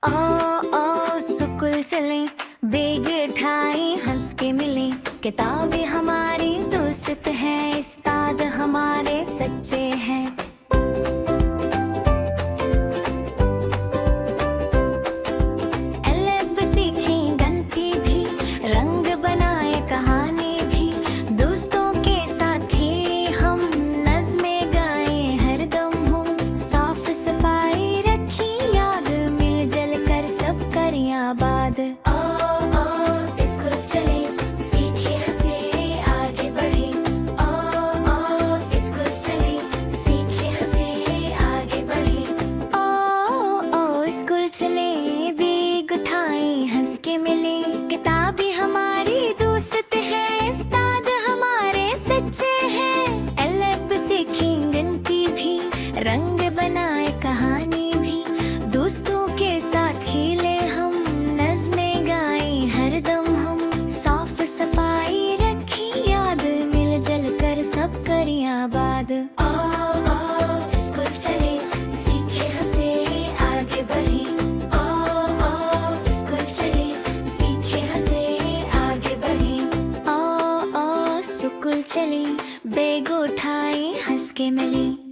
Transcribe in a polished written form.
School चलें, bag उठाएं, हंस के मिलें। किताबें हमारी दोस्त हैं, उस्ताद हमारे सच्चे हैं। अलग सीखें गणित भी, रंग बनाए कहानी भी। दोस्तों के साथ खेलें हम, नज़्में गाएं हरदम हो। साफ सफाई रखें याद, मिलजुल कर सब करें आबाद। स्कूल चलें, सीखें हंसे आगे बढ़ें। स्कूल चलें, सीखें हंसे आगे बढ़ें। स्कूल चलें, बैग उठाएं, हंस के मिलें। किताबें हमारी दोस्त हैं, उस्ताद हमारे सच्चे हैं। अलग सीखें गणित भी, रंग बनाए कहानी भी। दोस्तों के साथ खेले हम, नज़्में गाएं हरदम हम। साफ सफाई रखें याद, मिलजुल कर सब करें आबाद। स्कूल चलें, सीखें हंसे आगे बढ़ें। स्कूल चलें, सीखें हंसे आगे बढ़ें। स्कूल चलें, बैग उठाएं, हंस के मिलें।